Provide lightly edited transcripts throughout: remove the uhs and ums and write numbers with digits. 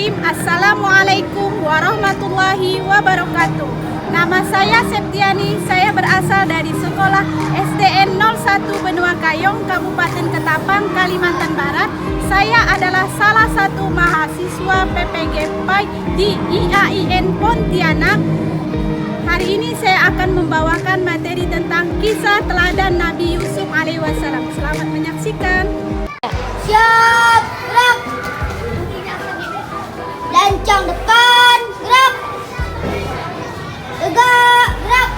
Bismillahirrahmanirrahim. Assalamualaikum warahmatullahi wabarakatuh. Nama saya Septiani, saya berasal dari sekolah SDN 01 Benua Kayong, Kabupaten Ketapang, Kalimantan Barat. Saya adalah salah satu mahasiswa PPG PAI di IAIN Pontianak. Hari ini saya akan membawakan materi tentang kisah teladan Nabi Yusuf alaihissalam. Selamat menyaksikan. Siap, gerak. Lancang depan, gerak. Tegak, gerak.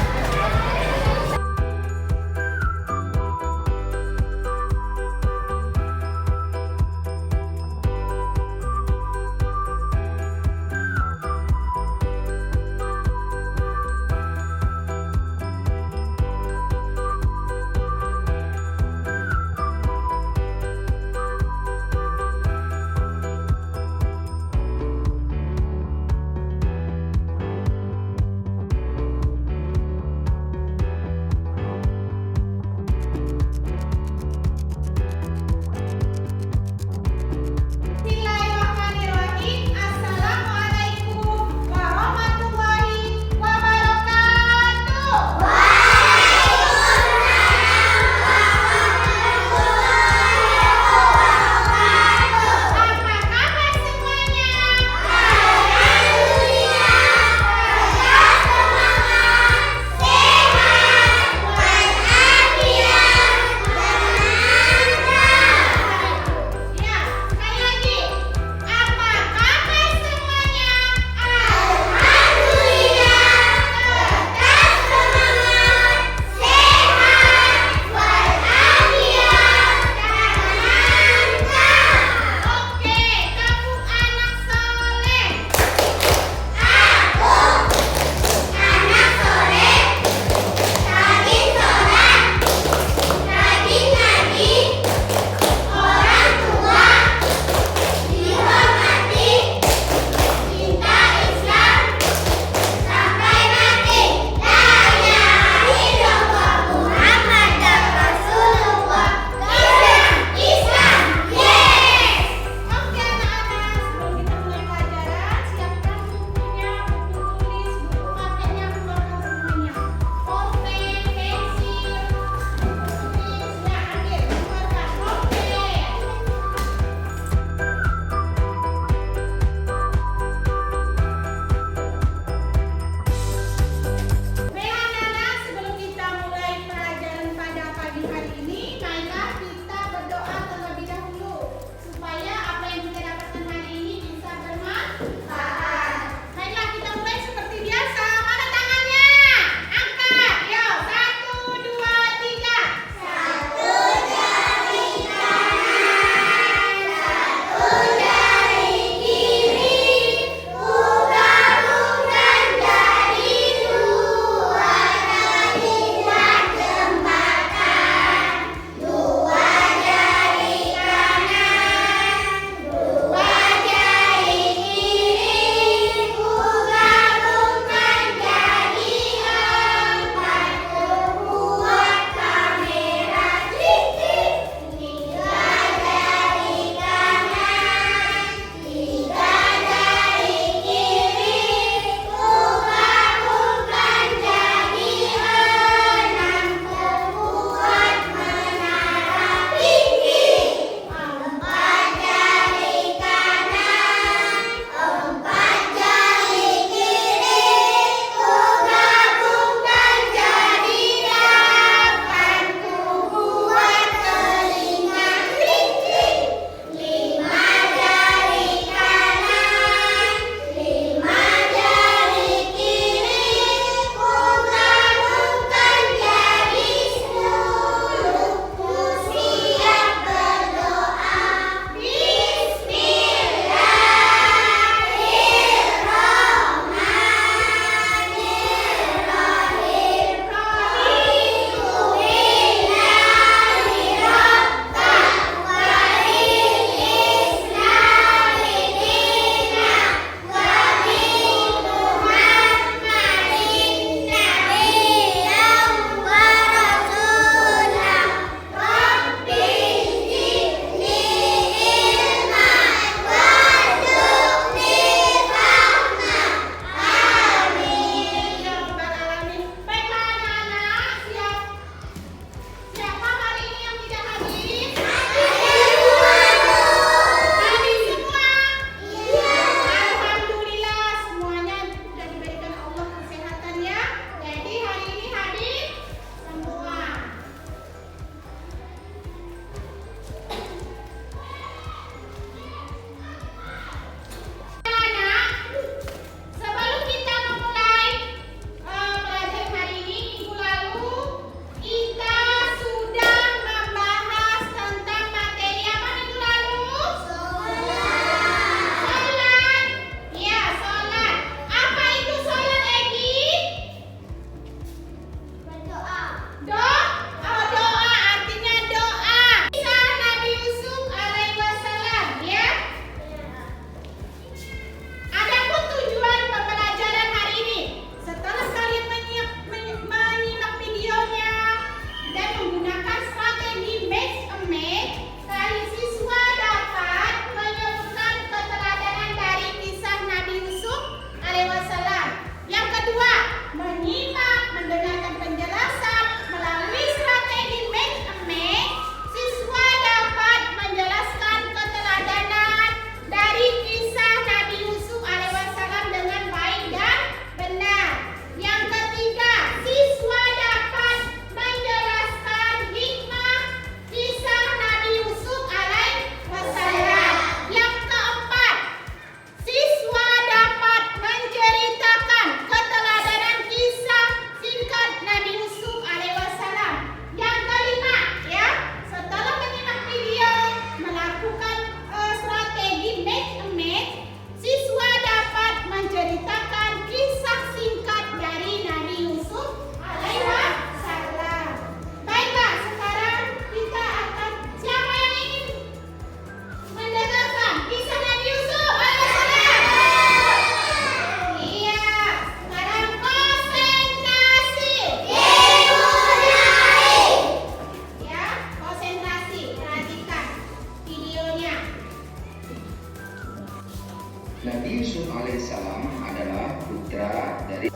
Nabi Yusuf alaihissalam adalah putra dari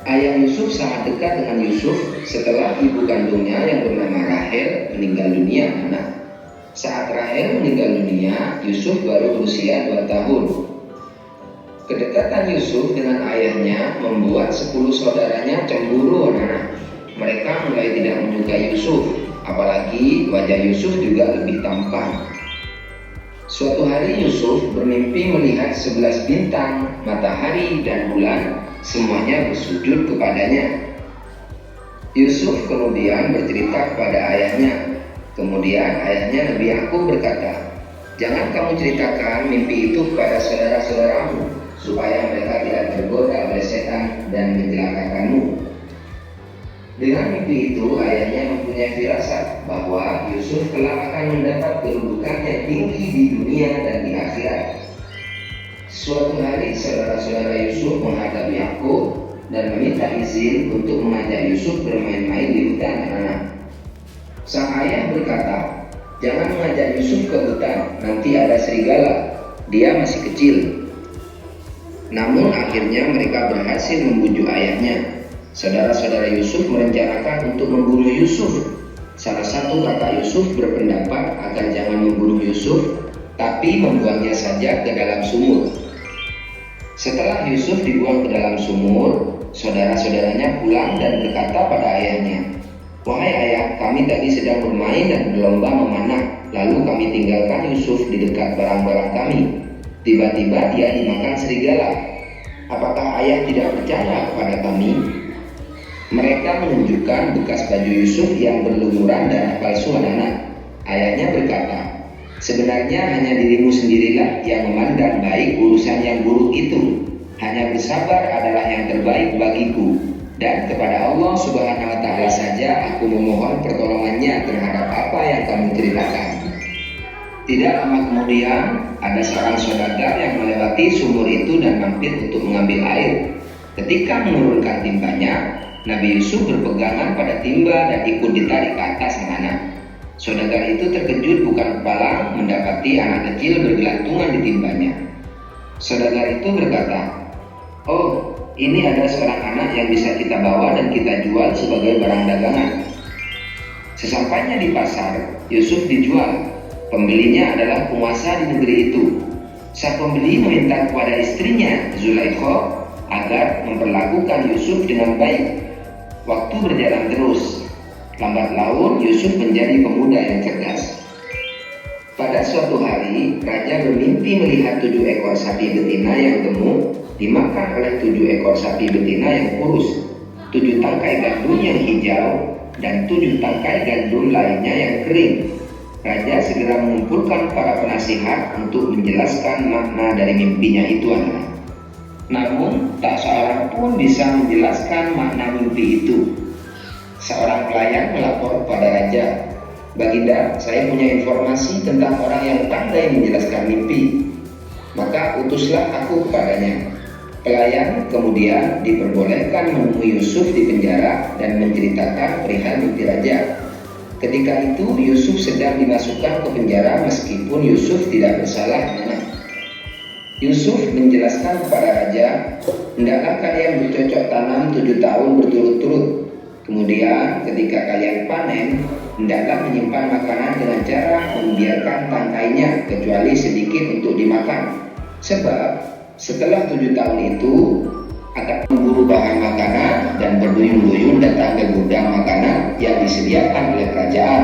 ayah Yusuf. Sangat dekat dengan Yusuf setelah ibu kandungnya yang bernama Rahel meninggal dunia. Saat Rahel meninggal dunia, Yusuf baru berusia 2 tahun. Kedekatan Yusuf dengan ayahnya membuat 10 saudaranya cemburu. Mereka mulai tidak menyukai Yusuf, apalagi wajah Yusuf juga lebih tampan. Suatu hari Yusuf bermimpi melihat 11 bintang, matahari dan bulan, semuanya bersujud kepadanya. Yusuf kemudian bercerita kepada ayahnya. Kemudian ayahnya Nabi Yakub berkata, "Jangan kamu ceritakan mimpi itu kepada saudara-saudaramu, supaya mereka tidak tergoda oleh setan dan mencelakakanmu." Dengan mimpi itu, ayahnya mempunyai firasat bahwa Yusuf kelak akan mendapat kedudukan yang tinggi di dunia dan di akhirat. Suatu hari, saudara-saudara Yusuf menghadap Yakub dan meminta izin untuk mengajak Yusuf bermain-main di hutan. Sang ayah berkata, "Jangan mengajak Yusuf ke hutan, nanti ada serigala. Dia masih kecil." Namun akhirnya mereka berhasil membujuk ayahnya. Saudara-saudara Yusuf merencanakan untuk membunuh Yusuf. Salah satu kakak Yusuf berpendapat agar jangan membunuh Yusuf, tapi membuangnya saja ke dalam sumur. Setelah Yusuf dibuang ke dalam sumur, saudara-saudaranya pulang dan berkata pada ayahnya, "Wahai ayah, kami tadi sedang bermain dan berlomba memanah, lalu kami tinggalkan Yusuf di dekat barang-barang kami. Tiba-tiba dia dimakan serigala. Apakah ayah tidak percaya kepada kami?" Mereka menunjukkan bekas baju Yusuf yang berlumuran darah palsu. Ayahnya berkata, "Sebenarnya hanya dirimu sendirilah yang memandang baik urusan yang buruk itu. Hanya bersabar adalah yang terbaik bagiku. Dan kepada Allah Subhanahu wa Ta'ala saja aku memohon pertolongannya terhadap apa yang kamu ceritakan." Tidak lama kemudian, ada seorang saudagar yang melewati sumur itu dan mampir untuk mengambil air. Ketika menurunkan timbanya, Nabi Yusuf berpegangan pada timba dan ikut ditarik ke atas. Saudagar itu terkejut bukan kepala mendapati anak kecil bergelantungan di timbanya. Saudagar itu berkata, "Oh, ini ada seorang anak yang bisa kita bawa dan kita jual sebagai barang dagangan." Sesampainya di pasar, Yusuf dijual. Pembelinya adalah penguasa di negeri itu. Sang pembeli meminta kepada istrinya, Zulaikha, agar memperlakukan Yusuf dengan baik. Waktu berjalan terus. Lambat laun Yusuf menjadi pemuda yang cerdas. Pada suatu hari, raja bermimpi melihat 7 ekor sapi betina yang gemuk dimakan oleh 7 ekor sapi betina yang kurus, 7 tangkai gandum yang hijau, dan 7 tangkai gandum lainnya yang kering. Raja segera mengumpulkan para penasihat untuk menjelaskan makna dari mimpinya itu. Namun, tak seorang pun bisa menjelaskan makna mimpi itu. Seorang pelayan melapor kepada raja, "Baginda, saya punya informasi tentang orang yang pandai menjelaskan mimpi." Maka utuslah aku kepadanya. Pelayan kemudian diperbolehkan menemui Yusuf di penjara dan menceritakan perihal mimpi raja. Ketika itu Yusuf sedang dimasukkan ke penjara meskipun Yusuf tidak bersalah. Yusuf menjelaskan kepada raja, "Hendaklah kalian bercocok tanam 7 tahun berturut-turut. Kemudian ketika kalian panen, hendaklah menyimpan makanan dengan cara membiarkan tangkainya kecuali sedikit untuk dimakan. Sebab setelah 7 tahun itu akan memburu bahan makanan dan berduyun-duyun datang ke gudang makanan yang disediakan oleh kerajaan.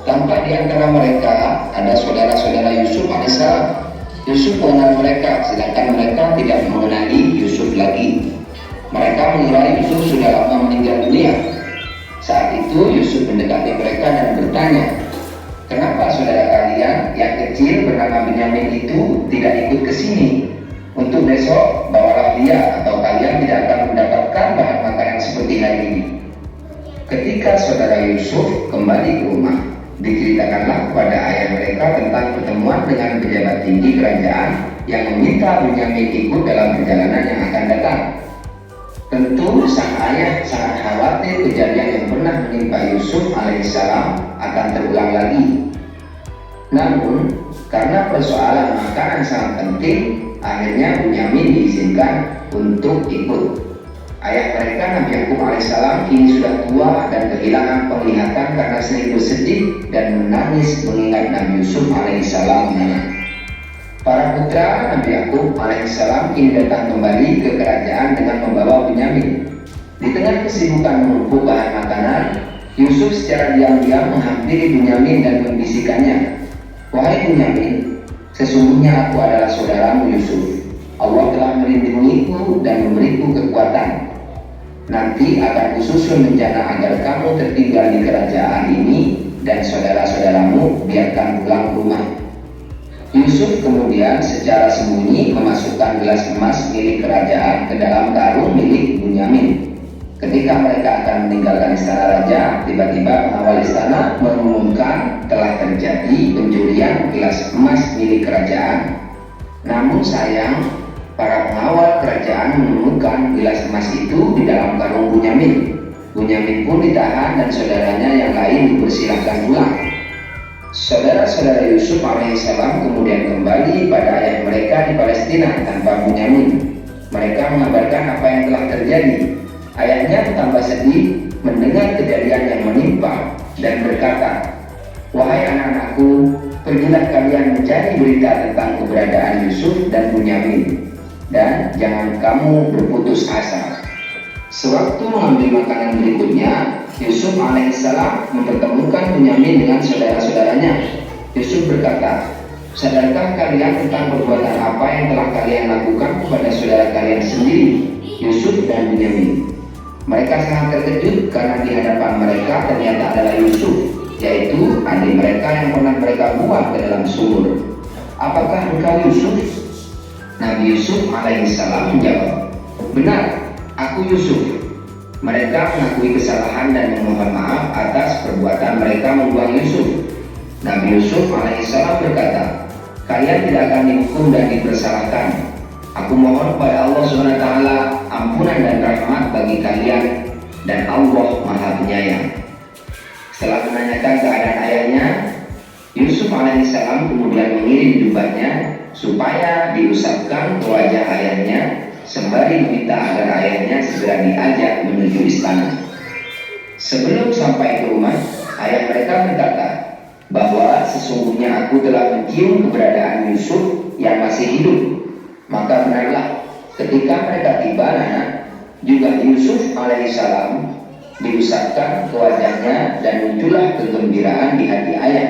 Tampak di antara mereka ada saudara-saudara Yusuf alaihissalam. Yusuf mengenal mereka, sedangkan mereka tidak mengenali Yusuf lagi. Mereka mengira Yusuf sudah lama meninggal dunia. Saat itu Yusuf mendekati mereka dan bertanya, "Kenapa saudara kalian yang kecil bernama Benyamin itu tidak ikut ke sini? Untuk besok bawalah dia, atau kalian tidak akan mendapatkan bahan makanan seperti hari ini." Ketika saudara Yusuf kembali ke rumah, diceritakanlah kepada ayah mereka tentang pertemuan dengan pejabat tinggi kerajaan yang meminta Benyamin ikut dalam perjalanan yang akan datang. Tentu sang ayah sangat khawatir kejadian yang pernah menimpa Yusuf alaihissalam akan terulang lagi. Namun, karena persoalan makanan sangat penting, Akhirnya Bunyamin diizinkan untuk ikut. Ayah mereka Nabi Yakub alaihissalam kini sudah tua dan kehilangan penglihatan karena sering bersedih dan menangis mengingat Nabi Yusuf alaihissalam anak. Para putra Nabi Yakub alaihissalam kini datang kembali ke kerajaan dengan membawa Bunyamin. Di tengah kesibukan menumpuk bahan makanan, Yusuf secara diam-diam menghampiri Bunyamin dan membisikkannya, "Wahai Bunyamin, sesungguhnya aku adalah saudaramu Yusuf. Allah telah melindungiku dan memberiku kekuatan. Nanti akan kususun rencana agar kamu tertinggal di kerajaan ini dan saudara-saudaramu biarkan pulang ke rumah." Yusuf kemudian secara sembunyi memasukkan gelas emas milik kerajaan ke dalam karung milik Bunyamin. Ketika mereka akan meninggalkan istana raja, tiba-tiba pengawal istana mengumumkan telah terjadi pencurian gelas emas milik kerajaan. Namun sayang, para pengawal kerajaan menemukan gelas emas itu di dalam karung Bunyamin. Bunyamin pun ditahan dan saudaranya yang lain dipersilahkan pulang. Saudara-saudara Yusuf alaihissalam kemudian kembali pada ayah mereka di Palestina tanpa Bunyamin. Mereka mengabarkan apa yang telah terjadi. Ayahnya bertambah sedih mendengar kejadian yang menimpa dan berkata, "Wahai anak-anakku, pergilah kalian mencari berita tentang keberadaan Yusuf dan Bunyamin, dan jangan kamu berputus asa." Sewaktu mengambil makanan berikutnya, Yusuf alaihissalam mempertemukan Bunyamin dengan saudara-saudaranya. Yusuf berkata, "Sadarkah kalian tentang perbuatan apa yang telah kalian lakukan kepada saudara kalian sendiri, Yusuf dan Bunyamin?" Mereka sangat terkejut karena di hadapan mereka ternyata adalah Yusuf, yaitu adik mereka yang pernah mereka buang ke dalam sumur. "Apakah engkau Yusuf?" Nabi Yusuf alaihissalam menjawab, "Benar, aku Yusuf." Mereka mengakui kesalahan dan memohon maaf atas perbuatan mereka membuang Yusuf. Nabi Yusuf alaihissalam berkata, "Kalian tidak akan dihukum dan dipersalahkan. Aku mohon kepada Allah SWT ampunan dan rahmat bagi kalian, dan Allah Maha Penyayang." Setelah menanyakan keadaan ayahnya, Yusuf alaihissalam kemudian mengirim jubahnya supaya diusapkan ke wajah ayahnya sembari meminta agar ayahnya segera diajak menuju istana. Sebelum sampai ke rumah, ayah mereka berkata bahwa sesungguhnya aku telah mencium keberadaan Yusuf yang masih hidup. Maka benarlah ketika mereka tiba, juga Yusuf alaihissalam diusapkan ke wajahnya dan muncullah kegembiraan di hati ayah.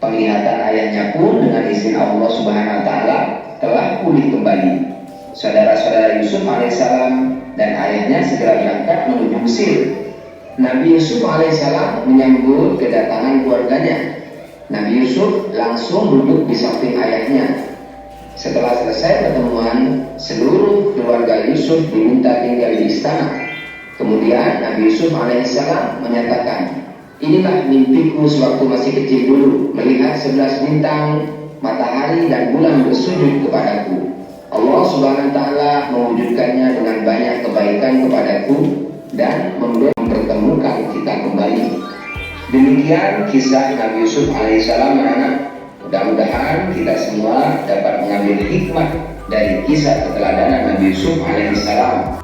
Penglihatan ayahnya pun dengan izin Allah Subhanahu wa taala telah pulih kembali. Saudara-saudara Yusuf alaihissalam dan ayahnya segera berangkat menuju Mesir. Nabi Yusuf alaihissalam menyambut kedatangan keluarganya. Nabi Yusuf langsung duduk di samping ayahnya. Setelah selesai pertemuan, seluruh keluarga Yusuf diminta tinggal di istana. Kemudian Nabi Yusuf alaihissalam menyatakan, "Inilah mimpiku sewaktu masih kecil dulu, melihat 11 bintang, matahari dan bulan bersujud kepadaku. Allah Subhanahu wa taala mewujudkannya dengan banyak kebaikan kepadaku dan mempertemukan kita kembali." Demikian kisah Nabi Yusuf alaihissalam, anak-anak. Mudah-mudahan kita semua dapat mengambil hikmah dari kisah keteladanan Nabi Yusuf alaihissalam.